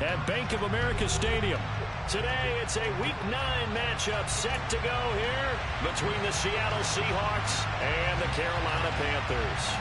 at Bank of America Stadium. Today, it's a Week 9 matchup set to go here between the Seattle Seahawks and the Carolina Panthers.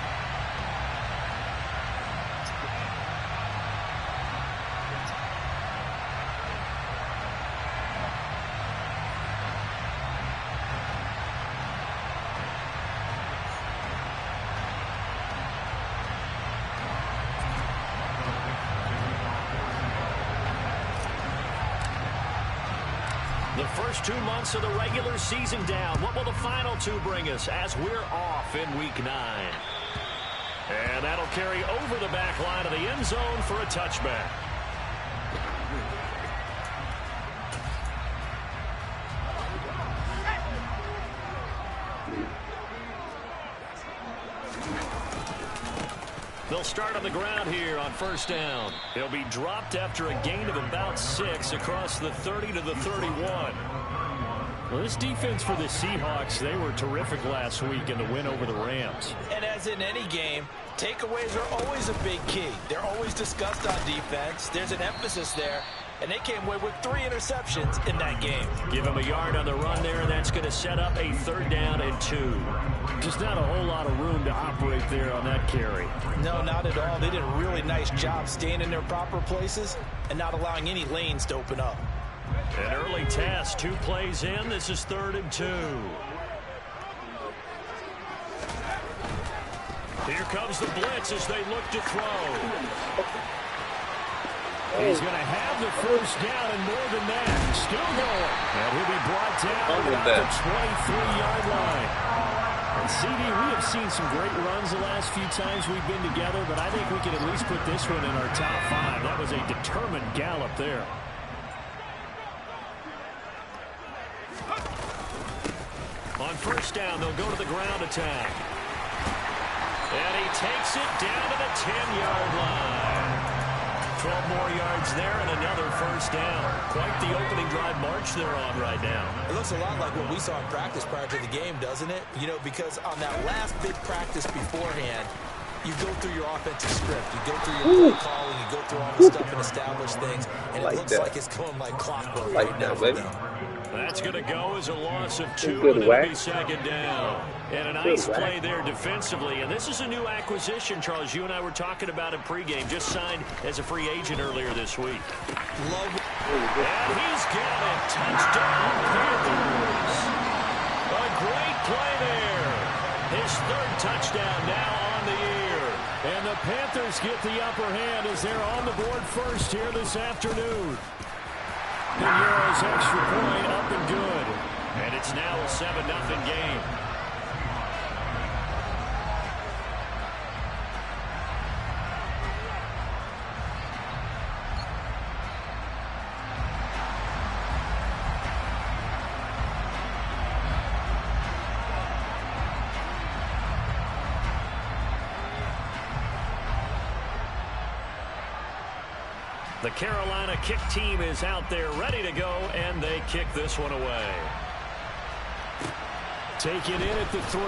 The first 2 months of the regular season down. What will the final 2 bring us as we're off in Week 9? And that'll carry over the back line of the end zone for a touchback. They'll start on the ground here on first down. He'll be dropped after a gain of about 6 across the 30 to the 31. Well, this defense for the Seahawks, they were terrific last week in the win over the Rams. And as in any game, takeaways are always a big key. They're always discussed on defense. There's an emphasis there. And they came away with 3 interceptions in that game. Give him a yard on the run there, and that's going to set up a 3rd down and 2. Just not a whole lot of room to operate there on that carry. No, not at all. They did a really nice job staying in their proper places and not allowing any lanes to open up. An early test, 2 plays in. This is 3rd and 2. Here comes the blitz as they look to throw. He's going to have the first down and more than that. Still going. And he'll be brought down at the 23-yard line. And CD, we have seen some great runs the last few times we've been together, but I think we can at least put this one in our top 5. That was a determined gallop there. On first down, they'll go to the ground attack. And he takes it down to the 10-yard line. 12 more yards there and another first down. Quite the opening drive march they're on right now. It looks a lot like what we saw in practice prior to the game, doesn't it? You know, because on that last big practice beforehand, you go through your offensive script. You go through your play calling. You go through all the stuff and establish things. And it looks like it's going like clockwork right now for them. That's going to go as a loss of 2, and it'll be 2nd down. And a nice play there defensively. And this is a new acquisition, Charles. You and I were talking about in pregame. Just signed as a free agent earlier this week. Love it. And he's got it. Touchdown, Panthers. A great play there. His 3rd touchdown now on the year. And the Panthers get the upper hand as they're on the board first here this afternoon. The Euros extra point up and good. And it's now a 7-0 game. The Carolina kick team is out there ready to go, and they kick this one away. Take it in at the 3.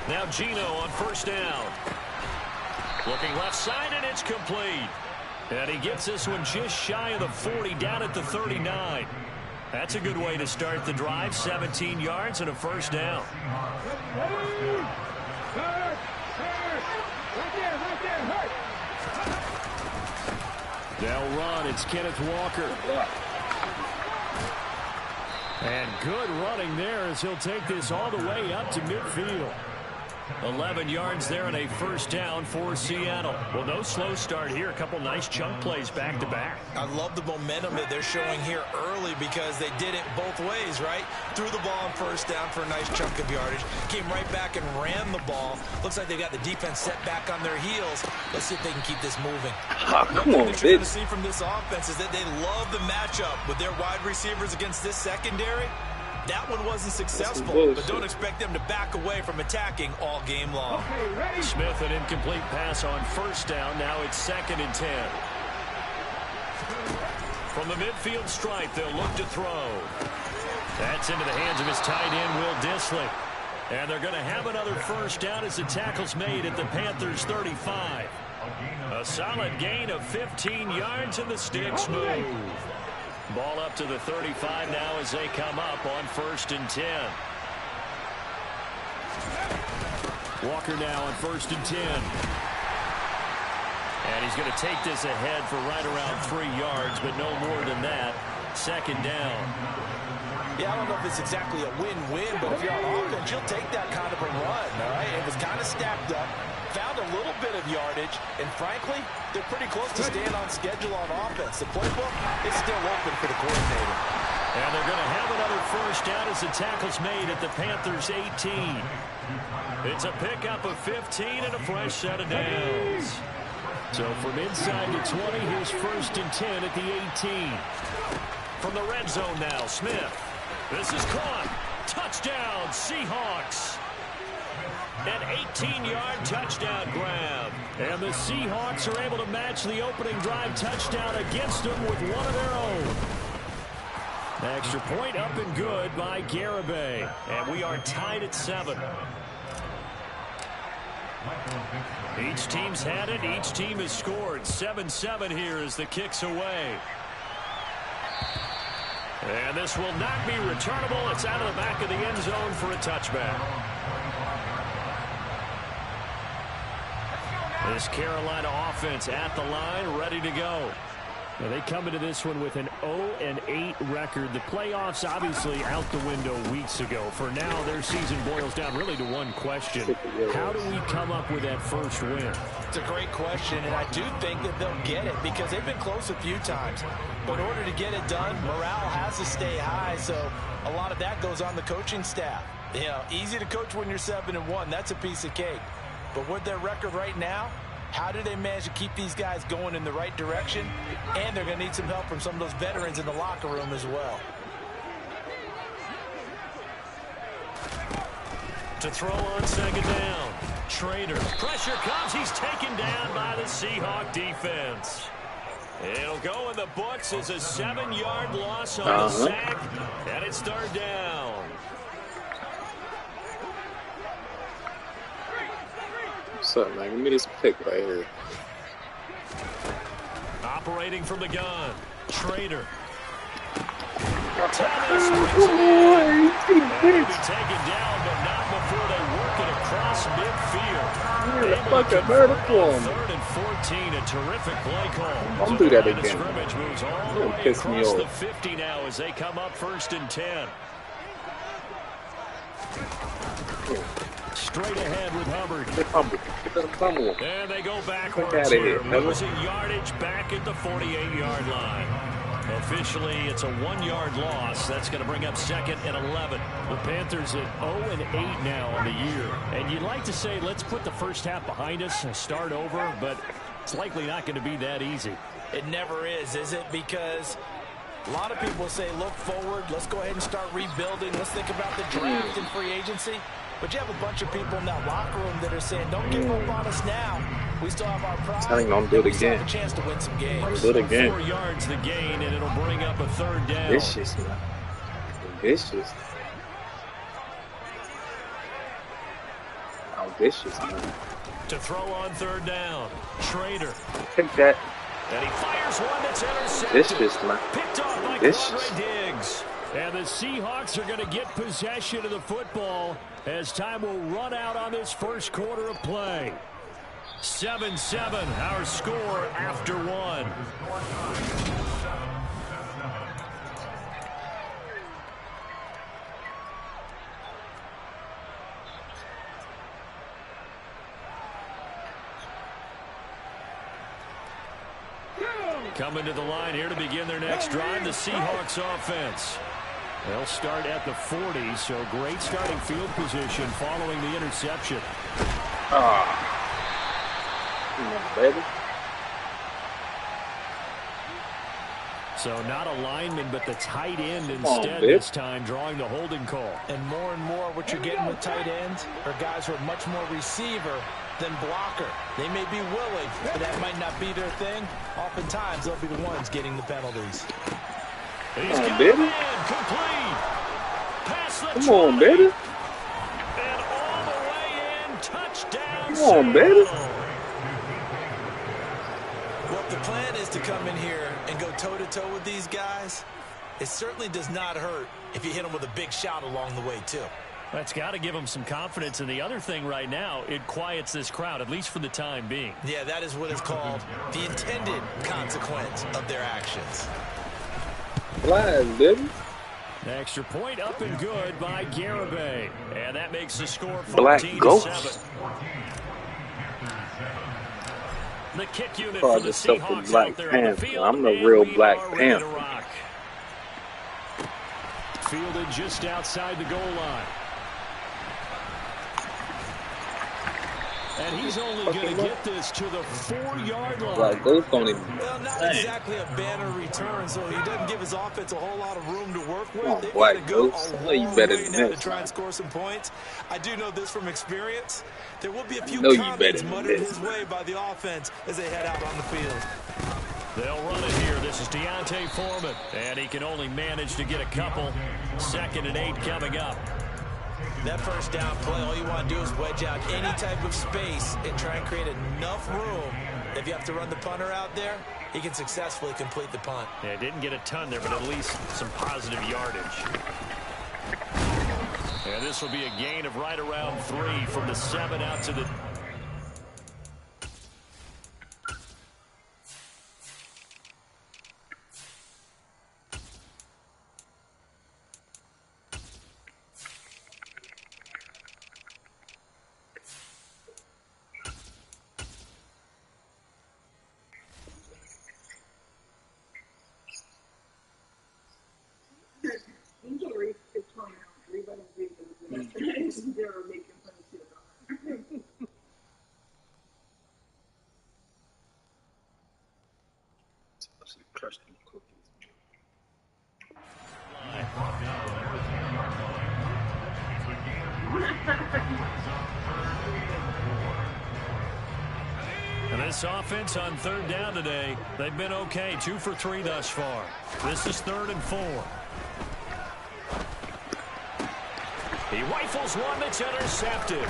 Now Gino on first down. Looking left side, and it's complete. And he gets this one just shy of the 40, down at the 39. That's a good way to start the drive. 17 yards and a first down. They'll run. It's Kenneth Walker. And good running there as he'll take this all the way up to midfield. 11 yards there and a first down for Seattle. Well, no slow start here. A couple nice chunk plays back-to-back. I love the momentum that they're showing here early because they did it both ways, right? Threw the ball on first down for a nice chunk of yardage. Came right back and ran the ball. Looks like they've got the defense set back on their heels. Let's see if they can keep this moving. Oh, come on, what you're going to see from this offense is that they love the matchup with their wide receivers against this secondary. That one wasn't successful, but don't expect them to back away from attacking all game long. Smith, an incomplete pass on first down. Now it's 2nd and 10. From the midfield stripe, they'll look to throw. That's into the hands of his tight end, Will Dissly. And they're going to have another first down as the tackle's made at the Panthers' 35. A solid gain of 15 yards, and the sticks move. Ball up to the 35 now as they come up on 1st and 10. Walker now on 1st and 10. And he's going to take this ahead for right around 3 yards, but no more than that. 2nd down. Yeah, I don't know if it's exactly a win-win, but if you're on offense, you'll take that kind of a run, all right? It was kind of stacked up, found a little bit of yardage, and frankly, they're pretty close to staying on schedule on offense. The playbook is still open for the coordinator. And they're going to have another first down as the tackle's made at the Panthers' 18. It's a pickup of 15 and a fresh set of downs. So from inside the 20, here's 1st and 10 at the 18. From the red zone now, Smith. This is caught. Touchdown, Seahawks. An 18-yard touchdown grab. And the Seahawks are able to match the opening drive touchdown against them with one of their own. Extra point up and good by Garibay. And we are tied at 7. Each team's had it. Each team has scored. 7-7 here as the kick's away. And this will not be returnable. It's out of the back of the end zone for a touchback. This Carolina offense at the line, ready to go. Now they come into this one with an 0-8 record. The playoffs obviously out the window weeks ago. For now, their season boils down really to one question. How do we come up with that first win? It's a great question, and I do think that they'll get it because they've been close a few times. But in order to get it done, morale has to stay high, so a lot of that goes on the coaching staff. You know, easy to coach when you're 7-1. That's a piece of cake. But with their record right now, how do they manage to keep these guys going in the right direction? And they're going to need some help from some of those veterans in the locker room as well. To throw on 2nd down. Trader. Pressure comes. He's taken down by the Seahawk defense. It'll go in the books as a 7-yard loss on the sack. And it's 3rd down. What's up, man? Give me this pick right here. Operating from the gun. Trader. Thomas He'll be taken down, but not before they work it across midfield. You're the fucking vertical. 3rd and 14, a terrific play call. Don't do that The line of again. scrimmage moves all the way Piss me across off. the 50 now as they come up 1st and 10. Straight ahead with Hubbard. And they go backwards here, losing yardage back at the 48-yard line. Officially, it's a 1-yard loss. That's going to bring up 2nd and 11. The Panthers at 0-8 now on the year. And you'd like to say, let's put the first half behind us and start over, but it's likely not going to be that easy. It never is it? Because a lot of people say, look forward. Let's go ahead and start rebuilding. Let's think about the draft and free agency. But you have a bunch of people in that locker room that are saying, don't give up on us now. We still have our pride. Telling them, do it we still again. have a chance to win some games. Do it again. 4 yards the gain, and it'll bring up a 3rd down. Vicious, man. Vicious. How vicious, man. To throw on 3rd down. Trader. Take that. And he fires one that's intercepted. Vicious, man. Picked off by Vicious. Quandre Diggs. And the Seahawks are going to get possession of the football as time will run out on this first quarter of play. 7-7, our score after 1. Coming to the line here to begin their next drive, the Seahawks offense. They'll start at the 40, so great starting field position following the interception. Come on, baby. So not a lineman, but the tight end instead this time, drawing the holding call. And more what you're getting with tight ends are guys who are much more receiver than blocker. They may be willing, but that might not be their thing. Oftentimes, they'll be the ones getting the penalties. He's got it in, complete. Pass the Come on, baby. And all the way in, touchdown. Come on, baby. Well, if the plan is to come in here and go toe-to-toe with these guys, it certainly does not hurt if you hit them with a big shot along the way, too. That's got to give them some confidence. And the other thing right now, it quiets this crowd, at least for the time being. Yeah, that is what is called the intended consequence of their actions. Flag, baby. Extra point up and good by Garibay. And that makes the score 14-7. Black Ghost. The kick unit for the Seahawks Black out there Panther. on the field. I'm the real Black Panther. Fielded just outside the goal line. And he's only going to get this to the 4-yard line. Black Ghost on him. Well, not exactly a banner return, so he doesn't give his offense a whole lot of room to work with. Oh, They've Black got to go Ghost. a I know you long better way than now that. to try and score some points. I do know this from experience. There will be a few know you comments better than muttered this. his way by the offense as they head out on the field. They'll run it here. This is Deontay Foreman. And he can only manage to get a couple. 2nd and 8 coming up. That first down play, all you want to do is wedge out any type of space and try and create enough room. If you have to run the punter out there, he can successfully complete the punt. Yeah, didn't get a ton there, but at least some positive yardage. And this will be a gain of right around 3 from the 7 out to the... And this offense on 3rd down today, they've been okay. 2 for 3 thus far. This is 3rd and 4. He rifles one that's intercepted.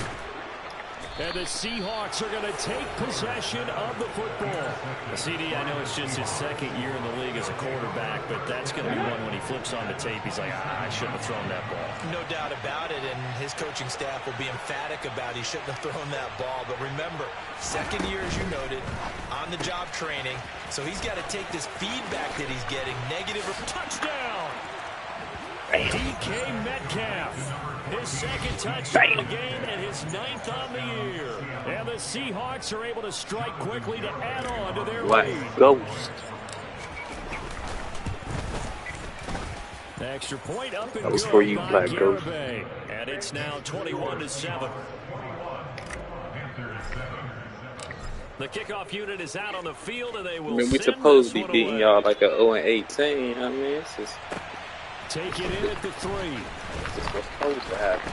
And the Seahawks are going to take possession of the football. CD, I know it's just his 2nd year in the league as a quarterback, but that's going to be one when he flips on the tape. He's like, I shouldn't have thrown that ball. No doubt about it, and his coaching staff will be emphatic about he shouldn't have thrown that ball. But remember, 2nd year, as you noted, on-the-job training. So he's got to take this feedback that he's getting, negative or touchdown. DK Metcalf. His 2nd touchdown of the game and his 9th on the year. And the Seahawks are able to strike quickly to add on to their lead. Ghost. Extra point up and That was good for you, by Black Ghost. Garibay. And it's now 21-7. The kickoff unit is out on the field, and they will. I mean, we supposed to be beating y'all like a 0-18. I mean, it's just take it in at the 3. this is what's supposed to happen.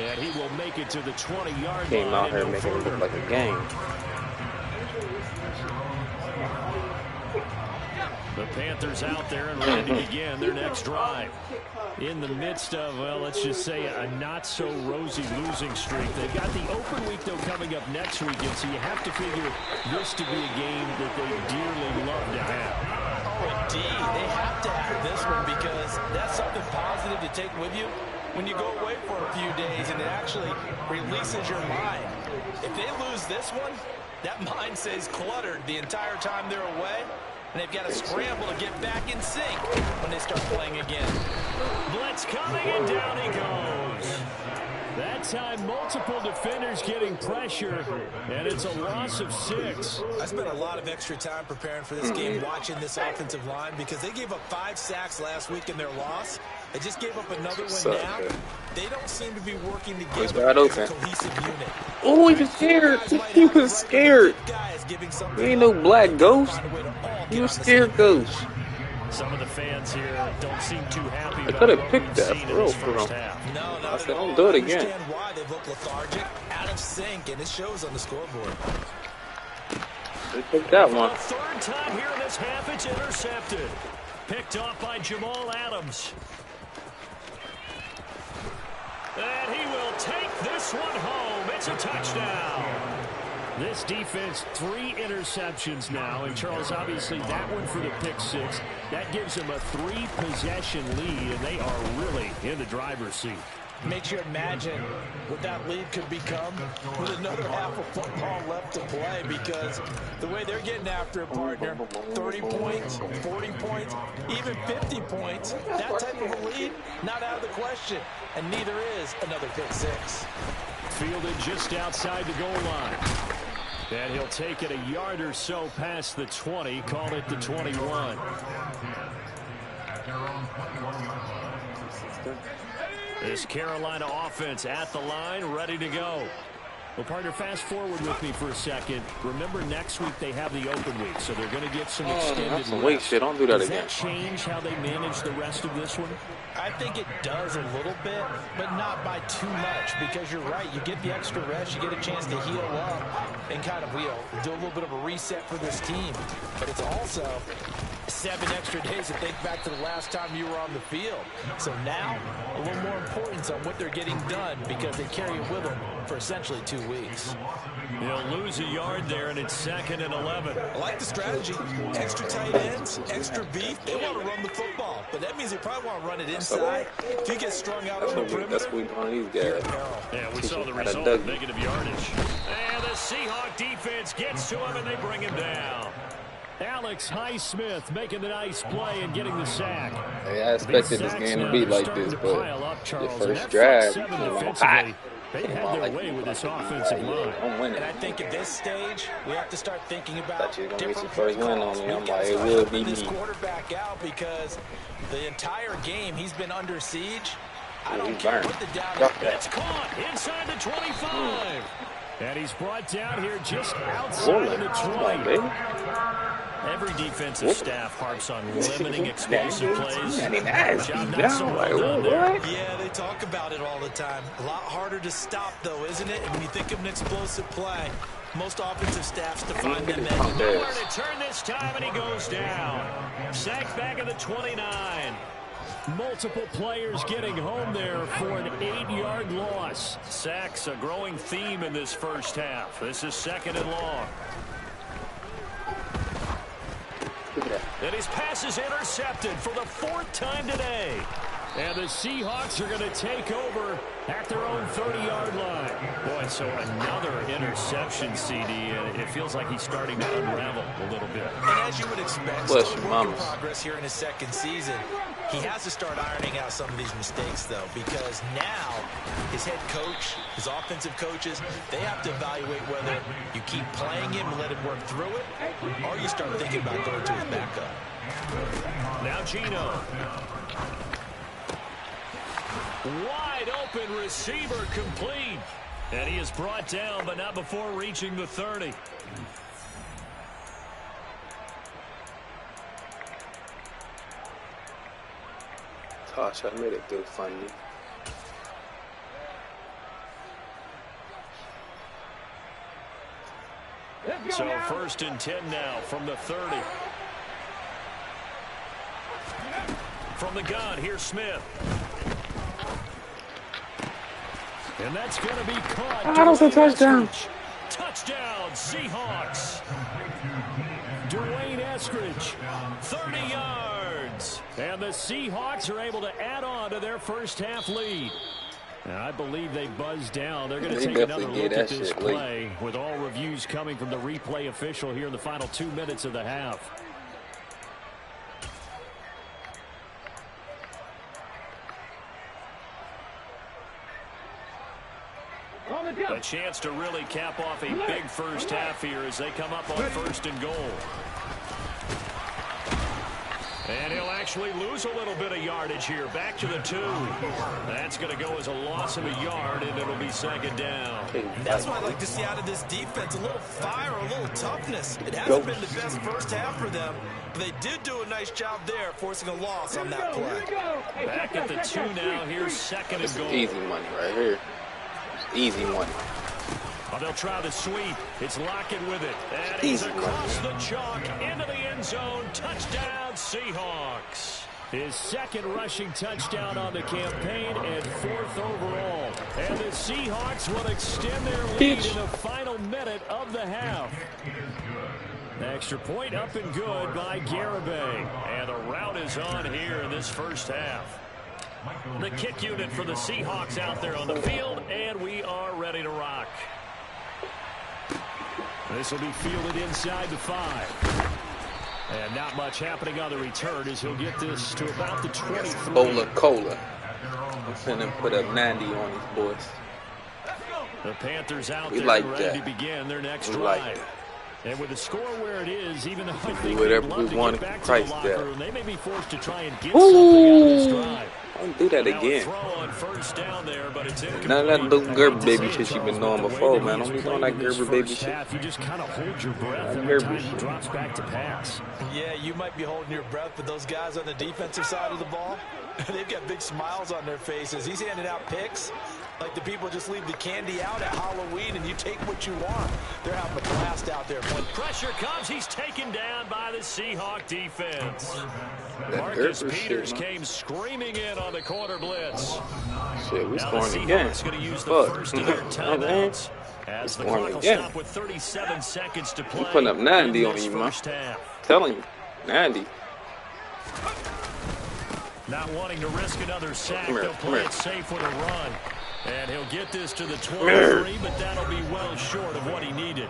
And he will make it to the 20-yard line. Came out here making it look like a game. The Panthers out there and ready to begin their next drive. In the midst of, well, let's just say a not-so-rosy losing streak. They've got the open week, though, coming up next weekend, so you have to figure this to be a game that they dearly love to have. Oh, indeed. They have to have this one because that's something positive to take with you when you go away for a few days, and it actually releases your mind. If they lose this one, that mind stays cluttered the entire time they're away. And they've got to scramble to get back in sync when they start playing again. Blitz coming, and down he goes. That time, multiple defenders getting pressure, and it's a loss of 6. I spent a lot of extra time preparing for this game, watching this offensive line, because they gave up 5 sacks last week in their loss. They just gave up another one now. They don't seem to be working together as a cohesive unit. Oh, he was scared. He was scared. He ain't no Black Ghost. He was scared Ghost. Some of the fans here don't seem too happy about could have what picked we've that seen for in real, this for real. first half. No, I not said, at all. don't do it I again. understand why they look lethargic, out of sync, and it shows on the scoreboard. They picked that For one. the third time here in this half, it's intercepted. Picked off by Jamal Adams. And he will take this one home. It's a touchdown. This defense, 3 interceptions now. And, Charles, obviously that one for the pick 6. That gives them a 3-possession lead, and they are really in the driver's seat. Makes you imagine what that lead could become with another half of football left to play, because the way they're getting after a partner, 30 points, 40 points, even 50 points, that type of a lead, not out of the question. And neither is another pick 6. Fielded just outside the goal line. And he'll take it a yard or so past the 20, call it the 21. This Carolina offense at the line, ready to go. Well, partner, fast forward with me for a second. Remember, next week they have the open week, so they're going to get some extended That's some rest. weak shit. Don't do that Does again. that change how they manage the rest of this one? I think it does a little bit, but not by too much, because you're right. You get the extra rest, you get a chance to heal up and kind of, do a little bit of a reset for this team. But it's also 7 extra days to think back to the last time you were on the field. So now, a little more importance on what they're getting done, because they carry it with them for essentially 2 weeks. He'll lose a yard there, and it's 2nd and 11. I like the strategy. Extra tight ends, extra beef. They want to run the football, but that means they probably want to run it inside. If you get strung out on the perimeter, That's what we on these guys. Yeah, we saw the result, negative yardage. And the Seahawk defense gets to him, and they bring him down. Alex Highsmith making the nice play and getting the sack. Hey, I expected this game to be like this, but the first drive, they had their way with this offensive line. I'm winning. and I think at this stage, we have to start thinking about Thought you were gonna get different your first win on calls. me. We've I'm got like, to it start will helping be this me. quarterback out, because the entire game he's been under siege. I don't he's care burned. what the down Drop is. that. It's caught inside the 25. And he's brought down here just outside of the 20. Every defensive staff harps on limiting explosive plays. Job not so well done there. Yeah, they talk about it all the time. A lot harder to stop, though, isn't it? And when you think of an explosive play, most offensive staffs define them as Nowhere to turn this time, and he goes down. Sacked back at the 29. Multiple players getting home there for an 8-yard loss. Sacks a growing theme in this first half. This is 2nd and long. And his pass is intercepted for the 4th time today. And the Seahawks are going to take over at their own 30-yard line. Boy, so another interception, CD, and it feels like he's starting to unravel a little bit. And as you would expect, Bless still your work in mamas. progress here in his 2nd season. He has to start ironing out some of these mistakes, though, because now his head coach, his offensive coaches, they have to evaluate whether you keep playing him and let him work through it, or you start thinking about going to his backup. Now Gino. Wide open receiver complete. And he is brought down, but not before reaching the 30. Gosh, I made it through funny. So 1st and 10 now from the 30. From the gun, here's Smith. And that's going to be caught. That was a touchdown. Touchdown, Seahawks. Dwayne Eskridge, 30 yards. And the Seahawks are able to add on to their first half lead. And I believe they buzzed down. They're going to take another look at this play with all reviews coming from the replay official here in the final 2 minutes of the half. A chance to really cap off a big first half here as they come up on 1st and goal. And he'll actually lose a little bit of yardage here. Back to the 2. That's going to go as a loss of a yard, and it'll be second down. That's what I'd like to see out of this defense. A little fire, a little toughness. It hasn't been the best first half for them. They did do a nice job there, forcing a loss on that play. Back at the 2 now. Here's second and goal. Easy money right here. Easy money. Oh, they'll try the sweep. It's Lockett with it. And he's across the chalk into the end zone. Touchdown, Seahawks. His second rushing touchdown on the campaign and 4th overall. And the Seahawks will extend their lead in the final minute of the half. Extra point up and good by Garibay. And the route is on here in this first half. The kick unit for the Seahawks out there on the field, and we are ready to rock. This will be fielded inside the 5. And not much happening on the return as he'll get this to about the 23. Cola. I'm finna put up 90 on these boys. The Panthers out there ready to begin their next drive. And with the score where it is, even though I think they'd love to get back to the locker room, they may be forced to try and get something out of this drive. Don't do that again. None of that little Gerber baby shit you've been doing before, man. Don't be doing that Gerber baby shit. You just kind of hold your breath every time he drops back to pass. Yeah, you might be holding your breath, but those guys on the defensive side of the ball, they've got big smiles on their faces. He's handing out picks like the people just leave the candy out at Halloween and you take what you want. They're having a blast out there. When pressure comes, he's taken down by the Seahawk defense. Marcus Peters came screaming in on the corner blitz. Shit, we scoring again. Going to use the first of their timeouts as the clock will stop with 37 seconds to play. I'm putting up 90 on you, man. Telling you, 90. Not wanting to risk another sack, they'll play it safe with a run. And he'll get this to the 23, but that'll be well short of what he needed.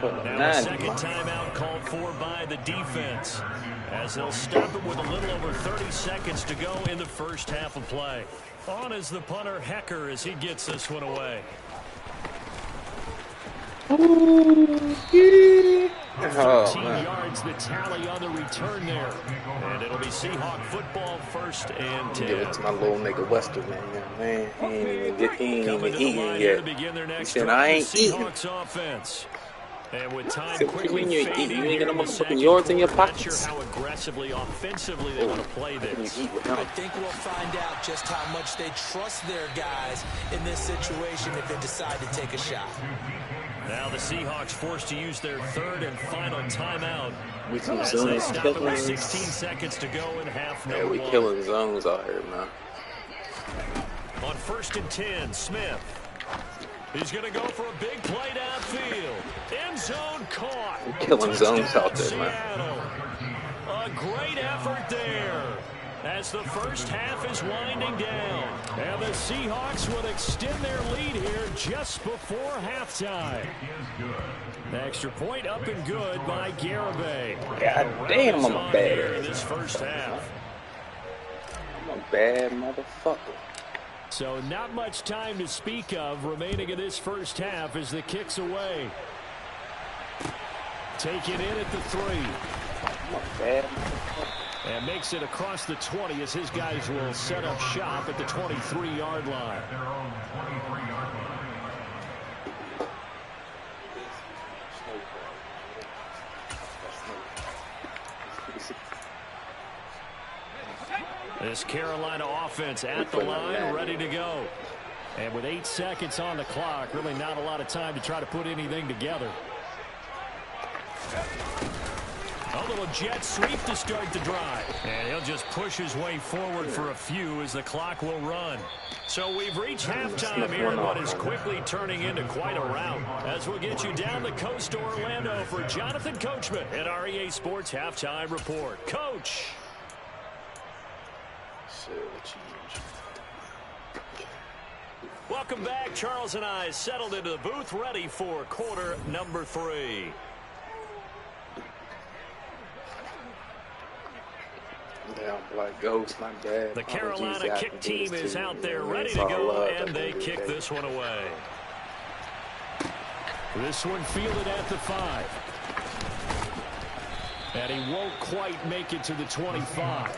Now a second timeout called for by the defense, as they'll stop it with a little over 30 seconds to go in the first half of play. On is the punter, Hecker, as he gets this one away. 13 yards the tally on the return there. And it'll be Seahawk football, 1st and 10. Give it to my little nigga Western, man. He ain't even eating yet. He said, I ain't eating. Offense. And with time quickly fading, you ain't got no motherfucking yards in your pockets. Not sure how aggressively, offensively they want to play this. I think we'll find out just how much they trust their guys in this situation if they decide to take a shot. Now the Seahawks forced to use their 3rd and final timeout. We some as they stop it with 16 seconds to go in half number 1. Yeah, we killing zones out here, man. On 1st and 10, Smith. He's going to go for a big play downfield. End zone caught. We're killing zones out there, man. A great effort there as the first half is winding down. And the Seahawks will extend their lead here just before halftime. The extra point up and good by Garibay. God damn, I'm a bad in this first half. I'm a bad motherfucker. So not much time to speak of remaining in this first half as the kick's away. Taken in at the 3. I'm a bad motherfucker. And makes it across the 20 as his guys will set up shop at the 23-yard line. This Carolina offense at the line, ready to go. And with 8 seconds on the clock, really not a lot of time to try to put anything together. A little jet sweep to start the drive. And he'll just push his way forward for a few as the clock will run. So we've reached halftime here in what is quickly turning into quite a rout. As we'll get you down the coast to Orlando for Jonathan Coachman at our EA Sports Halftime Report. Coach. Welcome back. Charles and I settled into the booth ready for quarter number 3. Black Ghost, my bad. The Carolina kick team is out there ready to go, and they kick this one away. This one fielded at the 5. And he won't quite make it to the 25.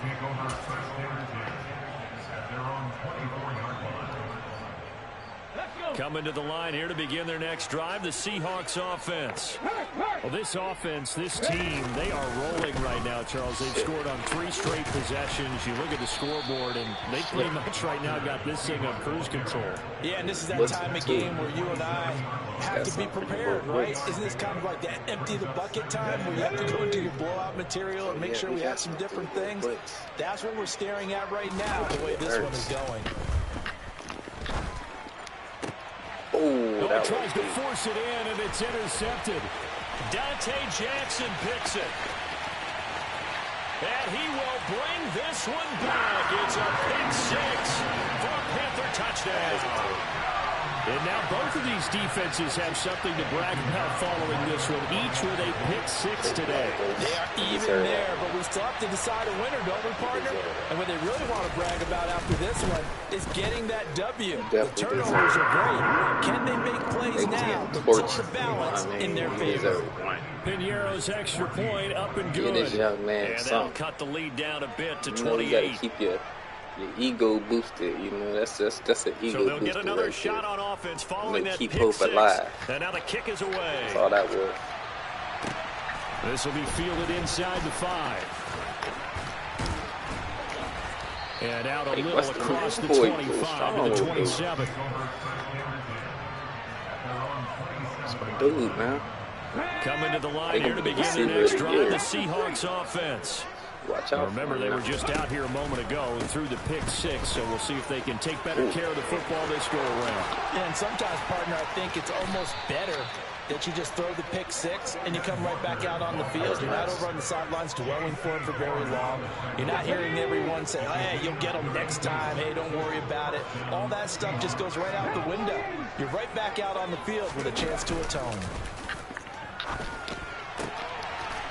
Coming to the line here to begin their next drive, the Seahawks offense. Well, this offense, this team, they are rolling right now, Charles. They've scored on 3 straight possessions. You look at the scoreboard, and they pretty much right now got this thing on cruise control. Yeah, and this is that time of game where you and I have to be prepared, right? Isn't this kind of like that empty the bucket time where you have to go into your blowout material and make sure we have some different things? That's what we're staring at right now, the way this one is going. Oh, that tries to force it in, and it's intercepted. Dante Jackson picks it. And he will bring this one back. It's a pick 6 for a Panther touchdown. And now both of these defenses have something to brag about following this one, each with a pick 6 today. They are even there, but we still have to decide a winner, don't we, partner? And what they really want to brag about after this one is getting that W. The turnovers are great. Can they make plays now to tilt the balance in their favor? Piñeiro's extra point up and good. This young man, and that'll cut the lead down a bit to 28. You got to keep your ego boosted, you know, that's an ego booster. So they'll get another shot on offense following that keep pick hope 6. alive. And now the kick is away. That's all that was. This will be fielded inside the 5. And out a little across the 25 to the 27. That's my dude, man. Coming to the line here to begin their next drive, the Seahawks offense. Watch out. Remember, they were just out here a moment ago and threw the pick 6, so we'll see if they can take better care of the football this go around. Yeah, and sometimes, partner, I think it's almost better that you just throw the pick 6 and you come right back out on the field. You're not over on the sidelines dwelling for him for very long. You're not hearing everyone say, hey, you'll get them next time. Hey, don't worry about it. All that stuff just goes right out the window. You're right back out on the field with a chance to atone.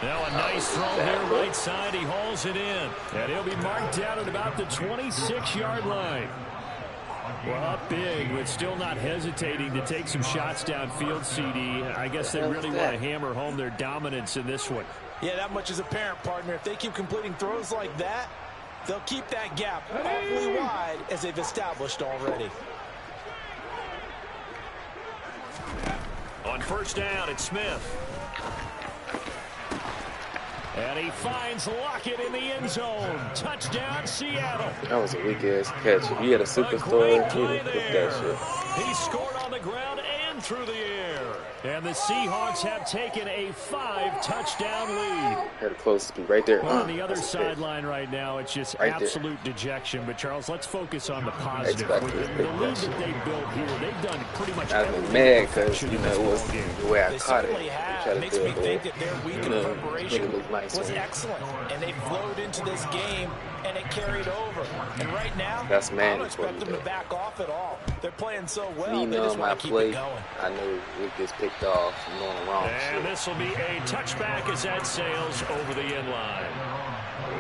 Now a nice throw here right side. He hauls it in. And he'll be marked down at about the 26-yard line. Well, up big, but still not hesitating to take some shots downfield, CD. I guess they really want to hammer home their dominance in this one. Yeah, that much is apparent, partner. If they keep completing throws like that, they'll keep that gap awfully wide as they've established already. On first down, it's Smith. And he finds Lockett in the end zone. Touchdown, Seattle. That was a weak-ass catch. If you had a superstar, he would put that shit. He scored on the ground and through the air. And the Seahawks have taken a 5-touchdown lead. Had a close to be right there. Well, on the other sideline right now, it's just absolute dejection. But, Charles, let's focus on the positive. The lead that they built here, they've done pretty much everything. I'm mad because, you know, it was the way I caught it. It makes me think that their week in preparation was excellent. And they flowed into this game, and it carried over. And right now, I don't expect them to back off at all. They're playing so well, they just want to keep it going. I know it gets picked off and going wrong. And this will be a touchback as that sails over the end line.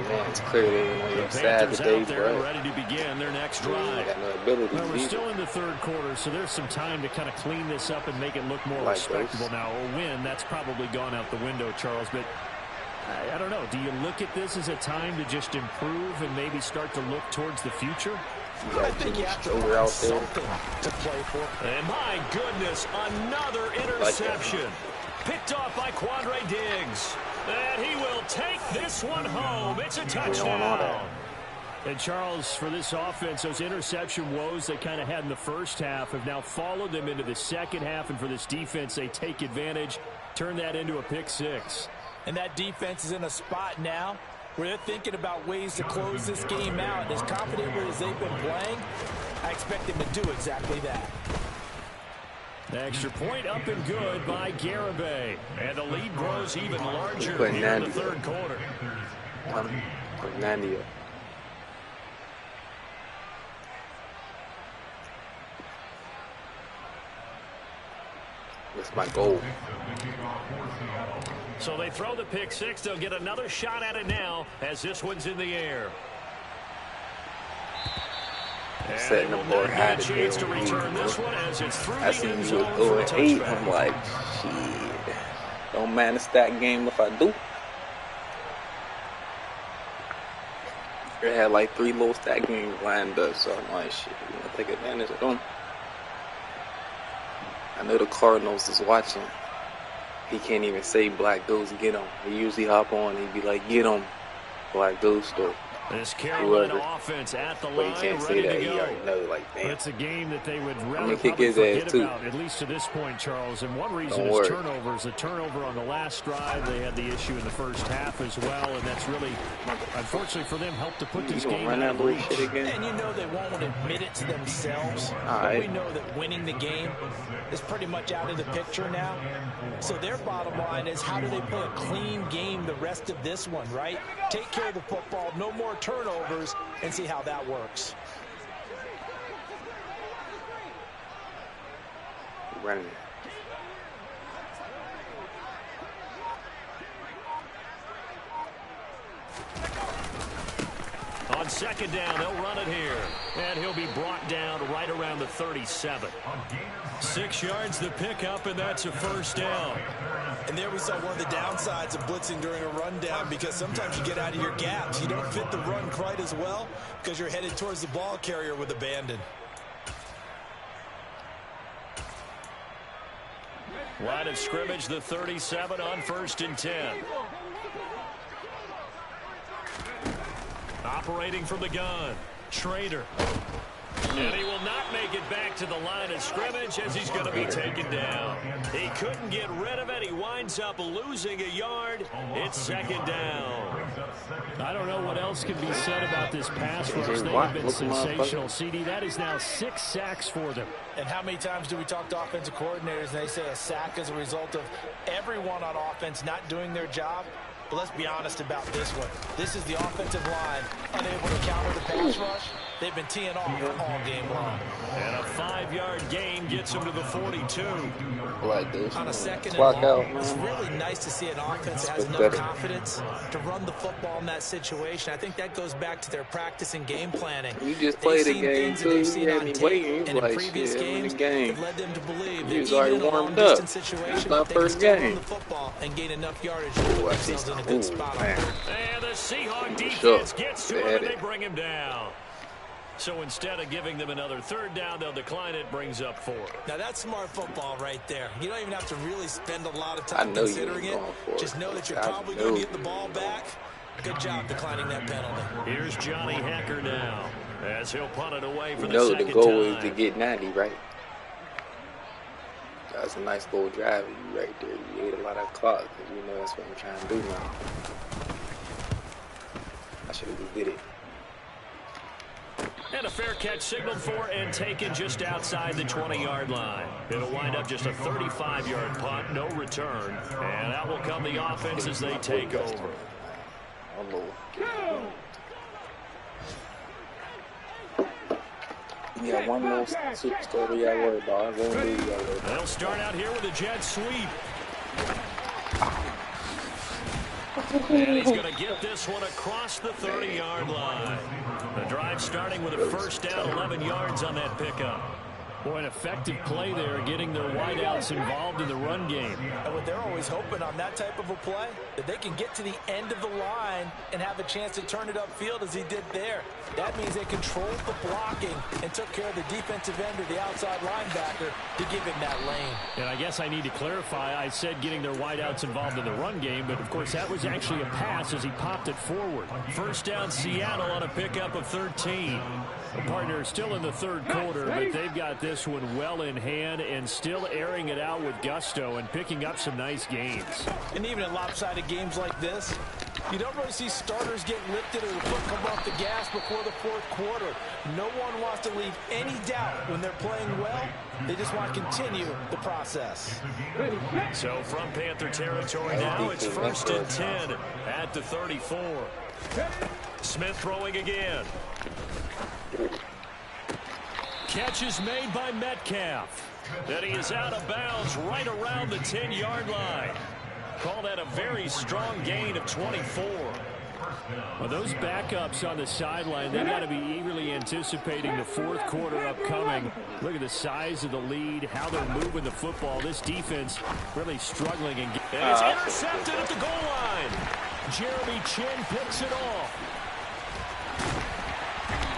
Man, it's clearly on your side today, bro. Ready to begin their next drive. Got no ability we're still in the third quarter, so there's some time to kind of clean this up and make it look more respectable. Now, a win, that's probably gone out the window, Charles, but I don't know. Do you look at this as a time to just improve and maybe start to look towards the future? I think you have to find something to play for. And my goodness, another interception. Picked off by Quandre Diggs. And he will take this one home. It's a touchdown. And, Charles, for this offense, those interception woes they kind of had in the first half have now followed them into the second half. And for this defense, they take advantage, turn that into a pick 6. And that defense is in a spot now where they're thinking about ways to close this game out. And as confidently as they've been playing, I expect them to do exactly that. Extra point up and good by Garibay. And the lead grows even larger here in the third quarter. Put 90 up. That's my goal. So they throw the pick 6. They'll get another shot at it now as this one's in the air. Setting the board high chance to return this one as it's through I the end see you zone with 0-8. I'm like, shit. Don't matter stat game if I do. They had like 3 low stack games lined up, so I'm like, shit, you gonna take advantage of them. I know the Cardinals is watching. He can't even say Black Ghost, get him. He usually hop on and he'd be like, get him, Black Ghost, or this Carolina offense at the line, but he can't say that. He already knows, like, damn. But it's a game that they would rather I'm gonna kick his ass too, about, at least to this point, Charles. And one reason is turnovers. A turnover on the last drive. They had the issue in the first half as well, and that's really, unfortunately for them, helped to put this game out of reach. And you know they won't admit it to themselves. But we know that winning the game is pretty much out of the picture now. So their bottom line is, how do they play a clean game the rest of this one, right? Take care of the football, no more turnovers, and see how that works. Running. On second down, they'll run it here. And he'll be brought down right around the 37. 6 yards the pickup, and that's a first down. And there we saw one of the downsides of blitzing during a rundown, because sometimes you get out of your gaps. You don't fit the run quite as well because you're headed towards the ball carrier with abandon. Line of scrimmage, the 37 on 1st and 10. Operating from the gun, Schrader. And he will not make it back to the line of scrimmage as he's going to be taken down. He couldn't get rid of it. He winds up losing a yard. It's second down. I don't know what else can be said about this pass rush. They have been sensational, CD. That is now 6 sacks for them. And how many times do we talk to offensive coordinators and they say a sack is a result of everyone on offense not doing their job? But let's be honest about this one. This is the offensive line unable to counter the pass rush. They've been teeing off all game long. And a 5-yard gain gets him to the 42. Like this. On a second and long, it's really nice to see an offense that has enough confidence to run the football in that situation. I think that goes back to their practice and game planning. You just played the game, too. You had me waiting. And in previous games, it led them to believe that even in a long-distance situation, my first game. Run the football and gain enough yardage to put themselves in a good spot. And the Seahawk defense gets to him, and they bring him down. So instead of giving them another 3rd down, they'll decline it, brings up 4. Now that's smart football right there. You don't even have to really spend a lot of time considering it. Just know that you're probably going to get the ball back. Good job declining that penalty. Here's Johnny Hacker now as he'll punt it away for the second time. The goal is to get 90, right? That's a nice little drive right there. You ate a lot of clock, because you know that's what I'm trying to do now. I should have just did it. And a fair catch signaled for and taken just outside the 20-yard line. It'll wind up just a 35-yard punt, no return. And out will come the offense as they take over. Yeah, one more story I worry about. They'll start out here with a jet sweep. And he's going to get this one across the 30-yard line. The drive starting with a first down, 11 yards on that pickup. Boy, an effective play there, getting their wideouts involved in the run game. And what they're always hoping on that type of a play, that they can get to the end of the line and have a chance to turn it upfield as he did there. That means they controlled the blocking and took care of the defensive end or the outside linebacker to give him that lane. And I guess I need to clarify, I said getting their wideouts involved in the run game, but of course that was actually a pass as he popped it forward. First down Seattle on a pickup of 13. The partner still in the 3rd quarter, but they've got this one well in hand and still airing it out with gusto and picking up some nice gains. And even in lopsided games like this, you don't really see starters get lifted or the foot come off the gas before the 4th quarter. No one wants to leave any doubt when they're playing well. They just want to continue the process. So from Panther territory now, it's 1st and 10 at the 34. Smith throwing again. Catch is made by Metcalf. And he is out of bounds right around the 10-yard line. Call that a very strong gain of 24. Well, those backups on the sideline, they got to be eagerly anticipating the 4th quarter upcoming. Look at the size of the lead, how they're moving the football. This defense really struggling. And it's intercepted at the goal line. Jeremy Chin picks it off.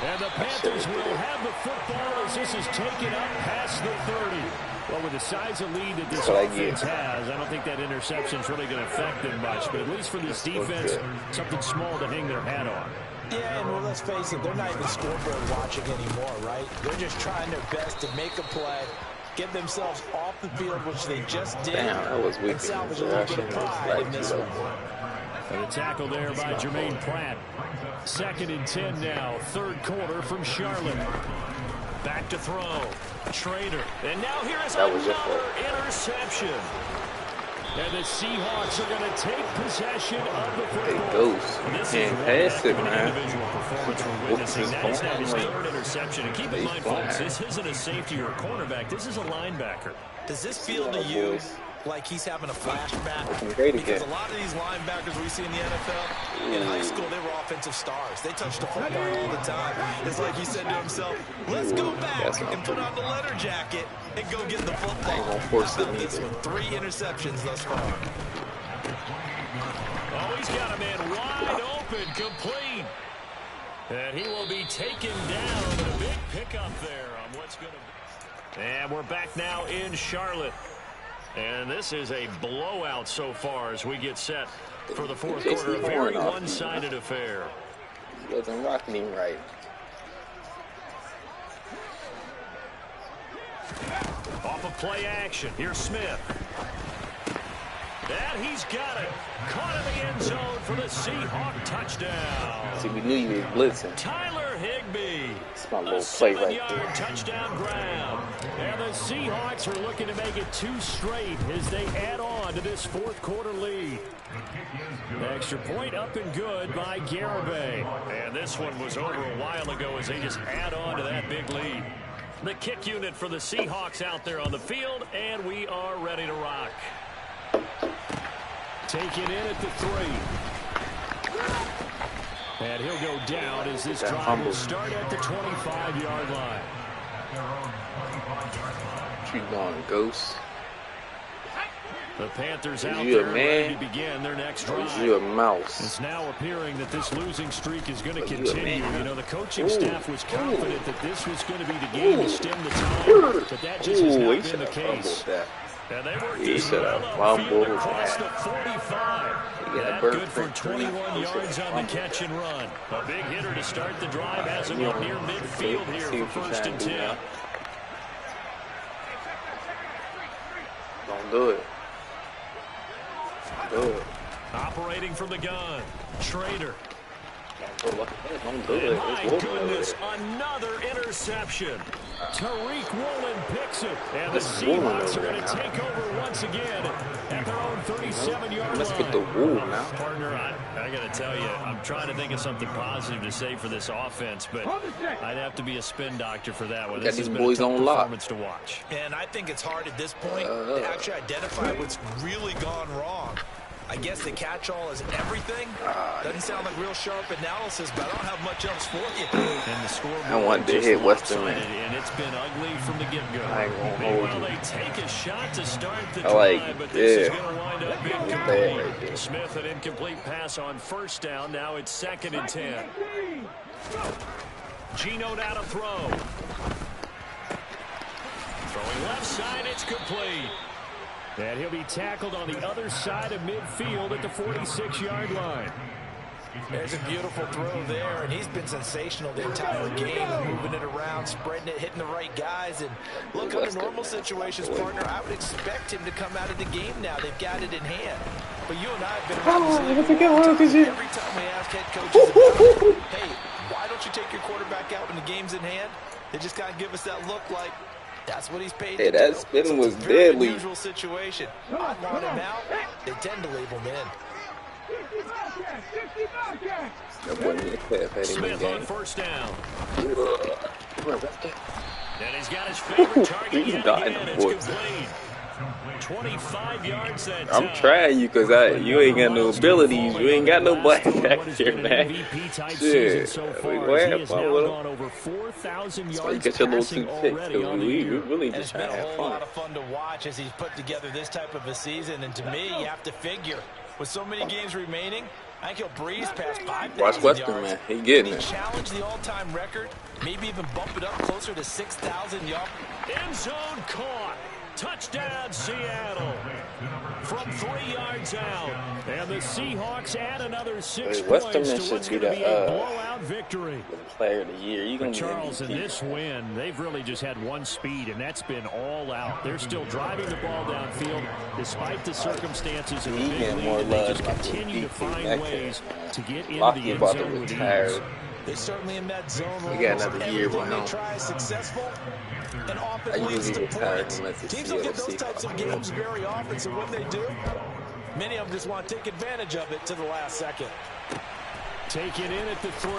And the Panthers will have the football as this is taken up past the 30. Well, with the size of lead that this offense has, I don't think that interception is really going to affect them much. But at least for this defense, something small to hang their hat on. Yeah, and well, let's face it, they're not even scoreboard watching anymore, right? They're just trying their best to make a play, get themselves off the field, which they just did, and salvage a little bit of pride in this one. And a tackle there by Jermaine Pratt. 2nd and 10 now, 3rd quarter from Charlotte. Back to throw. Trader. And now here is another interception. And the Seahawks are going to take possession of the football. This is an individual performance we're witnessing. That is now his 3rd interception. And keep in mind, folks, this isn't a safety or a cornerback. This is a linebacker. Does this feel to you like he's having a flashback? Because a lot of these linebackers we see in the NFL, in high school, they were offensive stars. They touched the football all the time. It's like he said to himself, let's go back and put on the leather jacket and go get the football. I ain't gonna force it this one, 3 interceptions thus far. Oh, he's got a man wide open, complete. And he will be taken down. A big pickup there on what's going to be. And we're back now in Charlotte. And this is a blowout so far as we get set for the 4th quarter. A very one-sided affair. He wasn't rocking him right. Off of play action. Here's Smith. And he's got it. Caught in the end zone for the Seahawk touchdown. See, we knew you was blitzing. Tyler Higbee. It's my little play right there. 7-yard touchdown grab. And the Seahawks are looking to make it 2 straight as they add on to this 4th quarter lead. Extra point up and good by Garibay. And this one was over a while ago as they just add on to that big lead. The kick unit for the Seahawks out there on the field, and we are ready to rock. Taken in at the 3. And he'll go down as this drive will start at the 25-yard line. You going, Ghost? The Panthers out there ready to begin their next drive. You a mouse? It's now appearing that this losing streak is going to continue. You know, the coaching staff was confident that this was going to be the game to stem the tide, but that just has not been the case. And they worked this well upfield across the 45. That good for 21 yards on the catch and run. A big hitter to start the drive as it went near midfield here for 1st and 10. Don't do it. Do it. Operating from the gun. Trader. Don't do it. My goodness, another interception. Tariq Woolen picks it. And the Seahawks are going to take over once again at their own 37-yard line. Let's get the wool now. Partner, I got to tell you, I'm trying to think of something positive to say for this offense, but I'd have to be a spin doctor for that one. This has been a tough performance to watch. And I think it's hard at this point to actually identify what's really gone wrong. I guess the catch-all is everything. Doesn't sound like real sharp analysis, but I don't have much else for you. And the scoreboard I wanted to hit Western, and it's been ugly from the get-go. I ain't gonna hold you. They take a shot to start the drive, but this is going to wind up being incomplete. Smith, an incomplete pass on 1st down. Now it's 2nd and 10. Gino down to throw. Throwing left side, it's complete. And he'll be tackled on the other side of midfield at the 46-yard line. There's a beautiful throw there, and he's been sensational the entire game, moving it around, spreading it, hitting the right guys. And look, under normal situations, partner, I would expect him to come out of the game now. They've got it in hand. But you and I have been around this league every time we ask head coaches about, hey, why don't you take your quarterback out when the game's in hand? They just kind of give us that look like, that's what he's paid to do. That spin was it's a very deadly. unusual situation. I want him out. They tend to leave him in. Smith on 1st down. And he's got his favorite target yet again. It's complete. 25 yards that I'm trying you because you ain't got no abilities. You ain't got no black back here, man. Shit. Go ahead, fun with him. Over 4,000 That's yards why you get your little 2 picks. We really just trying to have fun. It's been a whole lot of fun to watch as he's put together this type of a season. And to me, you have to figure, with so many games remaining, I think he'll breeze past 5,000 yards. Watch Western, man. He getting it. Challenge the all-time record, maybe even bump it up closer to 6,000 yards. End zone caught. Touchdown, Seattle. From 3 yards out. And the Seahawks add another 6 points to what's going to be a blowout victory. Player of the year. You gonna Charles, in this win, they've really just had one speed, and that's been all out. They're still driving the ball downfield despite the circumstances in the big league. They just continue to find ways to get into the end zone with ease. They're certainly in that zone. We got another year when they try is successful, and often leads to points. Teams don't get those types of games very often, so what they do, many of them just want to take advantage of it to the last second. Taken in at the 3.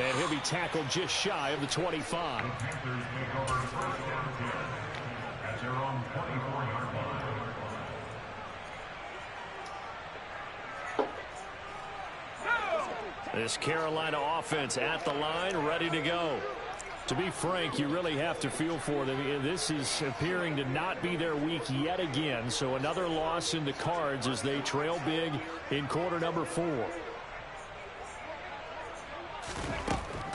And he'll be tackled just shy of the 25. This Carolina offense at the line, ready to go. To be frank, you really have to feel for them. This is appearing to not be their week yet again. So another loss in the cards as they trail big in quarter number 4.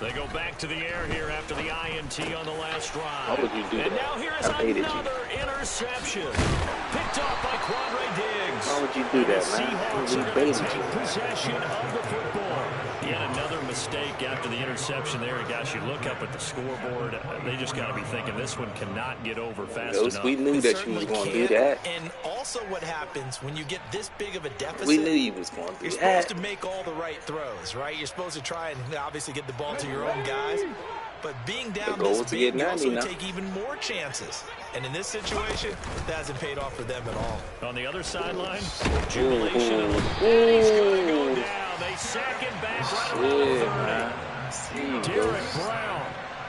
They go back to the air here after the INT on the last drive. How would you do that? And now here's another interception. Picked off by Quandre Diggs. How would you do that, man? Seahawks are going to take possession of the football. Yet another mistake after the interception there. Gosh, you look up at the scoreboard. They just got to be thinking this one cannot get over fast enough. We knew that you was going to do that. And also what happens when you get this big of a deficit. We knew you was going to do that. You're supposed to make all the right throws, right? You're supposed to try and obviously get the ball to your own guys. But being down this big, you also take even more chances. And in this situation, that hasn't paid off for them at all. On the other sideline, jubilation. And he's going to go down. They sack him back right around the 30. Derek Brown,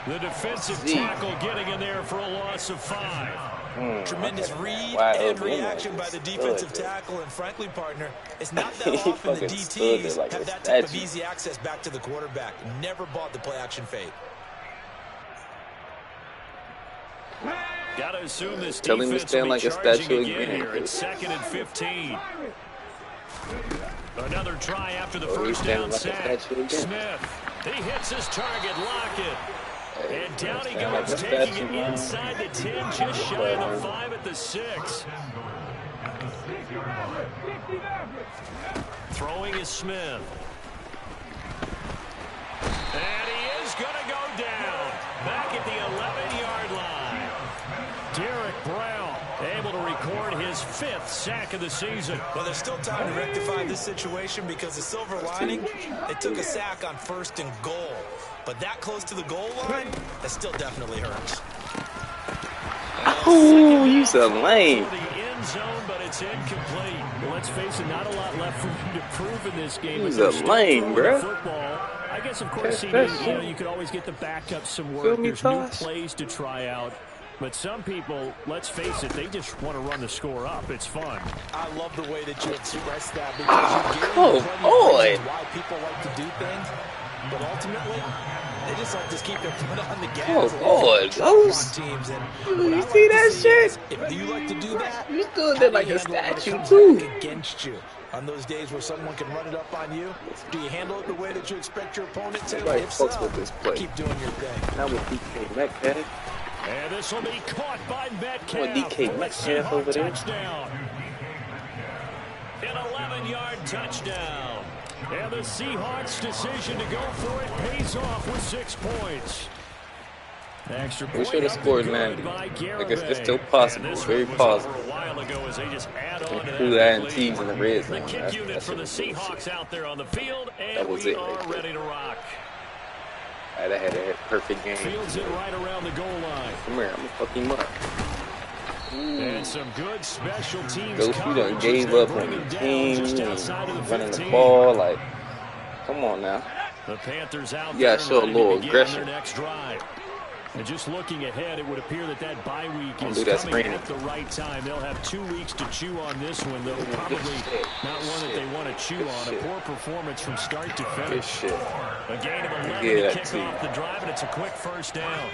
the defensive tackle, getting in there for a loss of 5. Tremendous read and reaction by the defensive tackle. And frankly, partner, it's not that often the DTs have that type of easy access back to the quarterback. Never bought the play-action fade. Got to assume this defense will be charging again here. It's 2nd and 15. Another try after the first down sack. Smith, he hits his target, Lockett. And down he goes, taking it inside the 10, just shy of the 5 at the 6. Throwing is Smith. And he is going to go down. Back at the 11-yard line. Derek Brown able to record his 5th sack of the season. Well, there's still time to rectify this situation because the silver lining, they took a sack on 1st and goal. But that close to the goal line, that still definitely hurts. Ooh, you's a lame. The end zone, but it's incomplete. Well, let's face it, not a lot left for him to prove in this game. He's a lame, bro. I guess, of course, you could always get the backup some work. There's new plays to try out. But some people, let's face it, they just want to run the score up. It's fun. I love the way that you express that because you get why people like to do things. But ultimately, they just like to keep their foot on the gas. Ghost. You see that shit? If you like to do that, you stood there like a statue, too. Against you. On those days where someone can run it up on you, do you handle it the way that you expect your opponent to? If so, with this play. Keep doing your thing. Not with DK Metcalf. And this will be caught by Metcalf. DK Metcalf over there. Touchdown. An 11-yard touchdown. And the Seahawks' decision to go for it pays off with 6 points. Extra point. We should have scored, man. Like it's still possible. Very possible. A while ago as they just add on to through the INTs in the red zone. The kick unit for the Seahawks out there on the field, and we are ready to rock. I had a perfect game. Fields it right around the goal line. Come here, I'm gonna fuck him up. And some good special teams. Those who done gave up on the team, running the ball, like, come on now. The Panthers out you gotta show a little aggression. Next drive. And just looking ahead, it would appear that that bye week is coming at the right time. They'll have 2 weeks to chew on this one, though probably not one that they want to chew on. A poor performance from start to finish. A gain of 11 to kick off the drive, and it's a quick first down.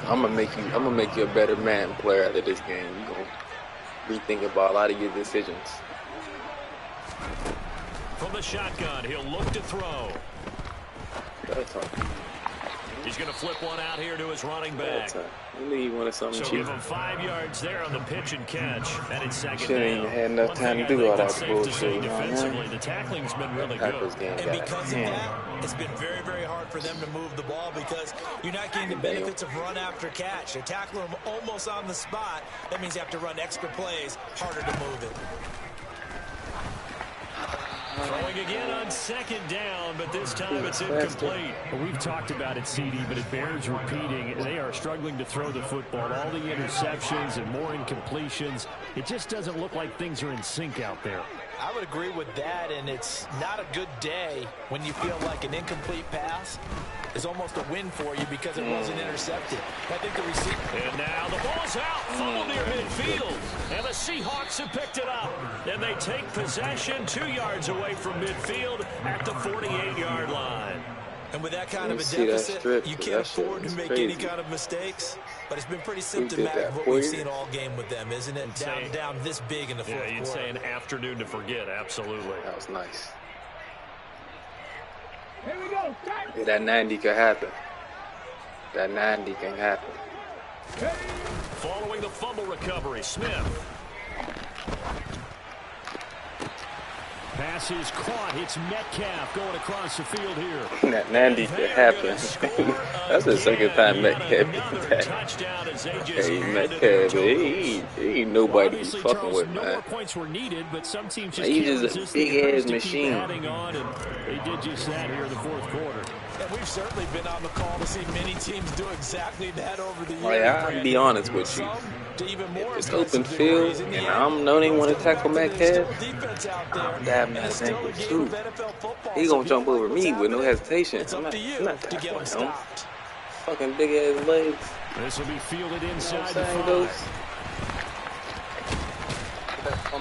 I'm gonna make you a better man player out of this game. You're gonna rethink about a lot of your decisions. From the shotgun, he'll look to throw. He's going to flip one out here to his running back. I knew you wanted something cheap. Give him 5 yards there on the pitch and catch. And it's second down. Shouldn't even had enough time to do all that bullshit. Defensively, the tackling's been really good. And because of that, it's been very, very hard for them to move the ball because you're not getting the benefits of run after catch. They tackle them almost on the spot. That means you have to run extra plays, harder to move it. Throwing again on second down, but this time it's incomplete. Well, we've talked about it, CD, but it bears repeating. They are struggling to throw the football. All the interceptions and more incompletions. It just doesn't look like things are in sync out there. I would agree with that, and it's not a good day when you feel like an incomplete pass is almost a win for you because it wasn't intercepted. I think the receiver... And now the ball's out, fumbled near midfield. And the Seahawks have picked it up. And they take possession 2 yards away from midfield at the 48-yard line. And with that kind of a deficit, you can't afford to make any kind of mistakes. But it's been pretty symptomatic what we've seen all game with them, isn't it? Down this big in the fourth quarter. Yeah, you'd say an afternoon to forget, absolutely. That was nice. Here we go. Yeah, that 90 can happen. That 90 can happen. Following the fumble recovery, Smith. Pass is caught. It's Metcalf going across the field here. That 90 can happen. That's the second time Metcalf did that. Hey, Metcalf, he ain't nobody he's fucking with, man. Points were needed, but some teams he's just a big-ass machine. They did just that here in the fourth quarter. And we've certainly been on the call to see many teams do exactly that over the years. Like, I'll be honest with you. If it's open field and I'm no one want to tackle Metcalf, I'm dabbing that thing too. He gonna jump over me with no hesitation. I'm not tackling him. Fucking big ass legs. This will be fielded inside the 5.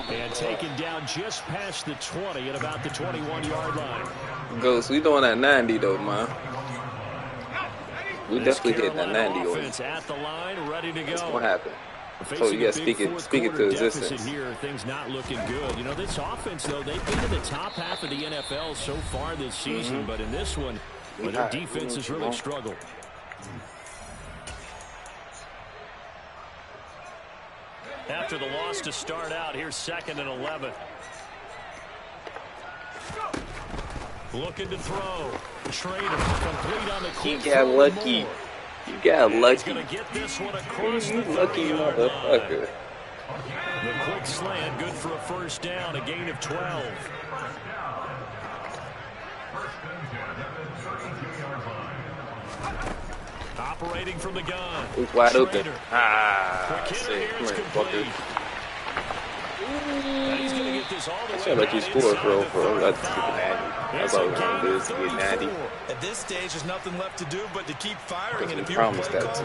And taken down just past the 20 at about the 21-yard line. Ghost, we doing that 90 though, man. We definitely hit that 90 over. At the line, ready to go. What's gonna happen? So you got speak it to existence. Here, things not looking good. You know, this offense though, they've been in the top half of the NFL so far this season, but in this one, their defense has really struggled. After the loss to start out, here's 2nd and 11. Looking to throw. Trader complete on the quick. He got lucky. You got lucky. Get this one across you lucky motherfucker. The quick slant, good for a first down, a gain of 12. Operating from the gun. He's wide open. Shit. Come here, fucker. He's going to get this all the way. I should let you score, bro. Let's get 90. That's all we're going to do is get 90. At this stage, there's nothing left to do but to keep firing. Because we promised that to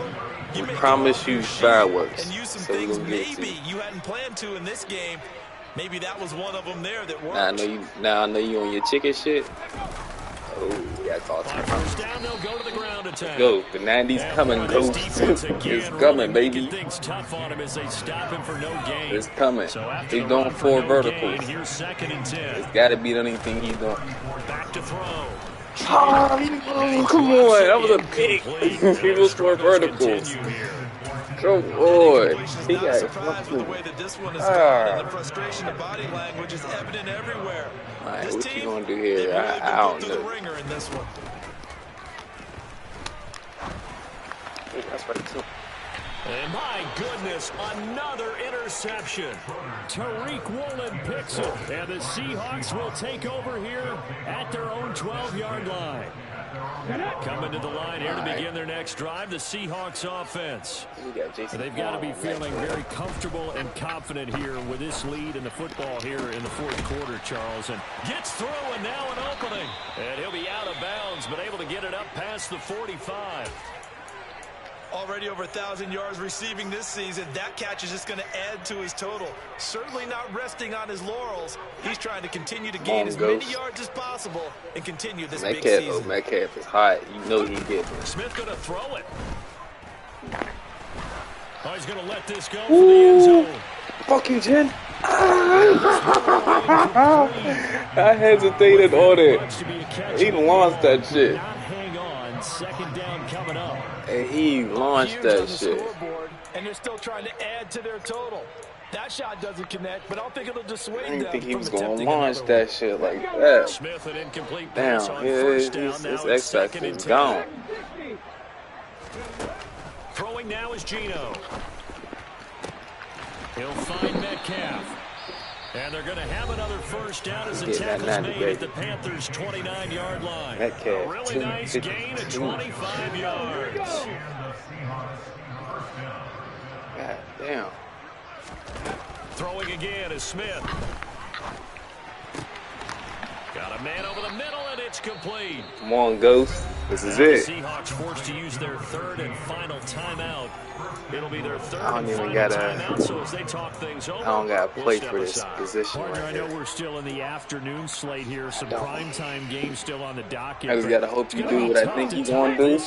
you. We promised you fireworks. And use some things maybe you hadn't planned to in this game. Maybe that was one of them there that worked. Now I know you on your chicken shit. Oh, yeah, it's awesome. First down, they'll go to the ground attack. Go, the 90's coming, go. It's coming, baby. Things tough on him as they stop him for no gain. It's coming. He's doing 4 verticals. Here's 2nd and 10. It's got to beat anything he's doing. Back to throw. Oh, come on. That was a big. He was 4 verticals. Go, boy. He got fucking. The frustration of body language is evident everywhere. Alright, what you gonna do here? I don't know. That's right, too. And my goodness, another interception. Tariq Woolen picks it, and the Seahawks will take over here at their own 12-yard line. Coming to the line here to begin their next drive, the Seahawks offense. They've got to be feeling very comfortable and confident here with this lead in the football here in the fourth quarter, Charles. And gets through, and now an opening. And he'll be out of bounds, but able to get it up past the 45. Already over 1,000 yards receiving this season. That catch is just going to add to his total. Certainly not resting on his laurels. He's trying to continue to gain as many yards as possible and continue this big season. Metcalf is hot. You know he gets it. Smith going to throw it. Oh, he's going to let this go for the end zone. Fuck you, Jen. I hesitated on it. He launched that shit. Not hang on. Second down coming up. And he launched that shit. And they're still trying to add to their total. That shot doesn't connect, but I don't think it'll dissuade them. I didn't think he was going to launch that shit like that. Smith an incomplete Damn, his X-Factor is gone. Throwing now is Geno. He'll find Metcalf. And they're going to have another first down as the tackle's made at the Panthers' 29-yard line. Metcalf, a really nice gain of 25 yards. God damn. Throwing again is Smith. Got a man over the middle, and it's complete. Come on, Ghost. This is it. The Seahawks forced to use their third and final timeout. It'll be their third I don't and even final gotta, timeout, so as they talk things over, I don't got to play we'll for this aside. position Partner, right I know here. we're still in the afternoon slate here. Some primetime games still on the docket. I just got to hope you do what I think you're going to do.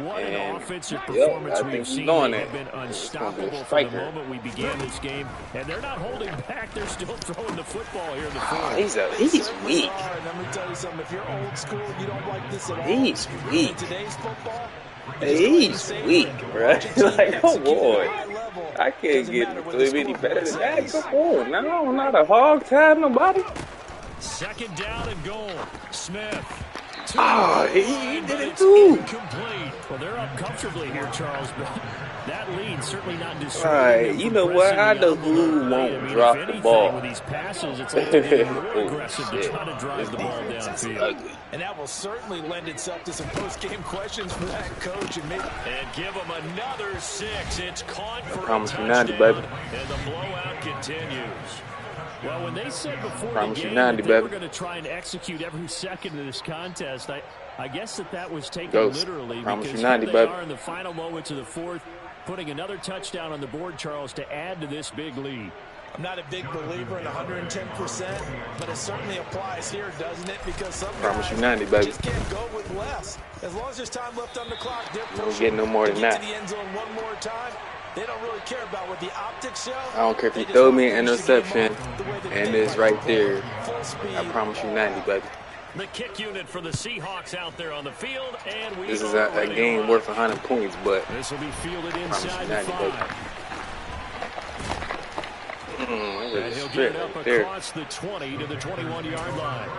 What an offensive I performance think we've seen. doing They've it. been unstoppable from the moment we began this game. And they're not holding back. They're still throwing the football here in the fourth. He's weak. Let me tell you something. If you're old school, you don't like this at all. He's weak. In today's football, He's weak, bro. Like, come on. I can't get any better than that. Come on. No, I'm not a hog tie nobody. Second down and goal. Smith. Oh, he did it too. Incomplete. Well, they're up comfortably here, Charles, but that lead certainly not dissuading. All right, you know what? I know who won't drop the ball. With these passes, it's like they're more aggressive to try to drive the ball downfield. And that will certainly lend itself to some post-game questions for that coach. And give him another 6. It's caught for a touchdown. And the blowout continues. Well, when they said before the game that they were going to try and execute every second of this contest, I guess that was taken literally because here they are in the final moments of the fourth, putting another touchdown on the board, Charles, to add to this big lead. I'm not a big believer in 110%, but it certainly applies here, doesn't it? Because some guys just can't go with less. As long as there's time left on the clock, they're don't get no more than that. To the end zone one more time. They don't really care about what the optics show. I don't care if you throw me an interception and it's right there. I promise you 90, baby. The kick unit for the Seahawks out there on the field, and this is a game worth 100 points, but this will be fielded inside the 5. And he'll get it up across the 20 to the 21-yard line.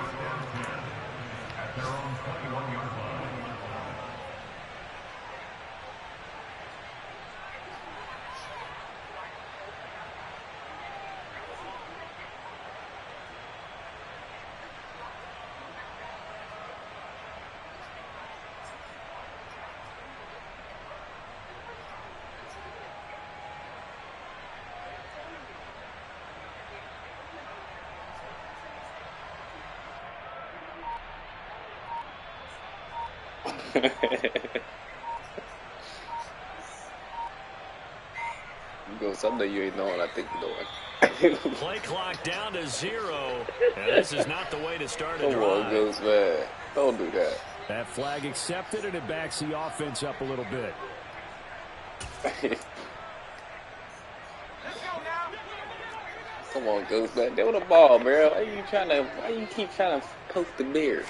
Someday you ain't know what I think you're doing. Play clock down to 0. And this is not the way to start a drive. Come on, Ghost, man. Don't do that. That flag accepted, and it backs the offense up a little bit. Come on, Ghost, man. Get with the ball, bro. Why you keep trying to poke the beard?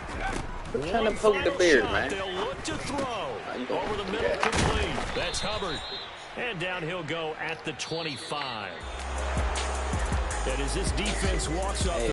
Quit trying to poke the beard, man. They'll look to throw. Over the middle, complete. That's Hubbard. And down he'll go at the 25. And as this defense walks off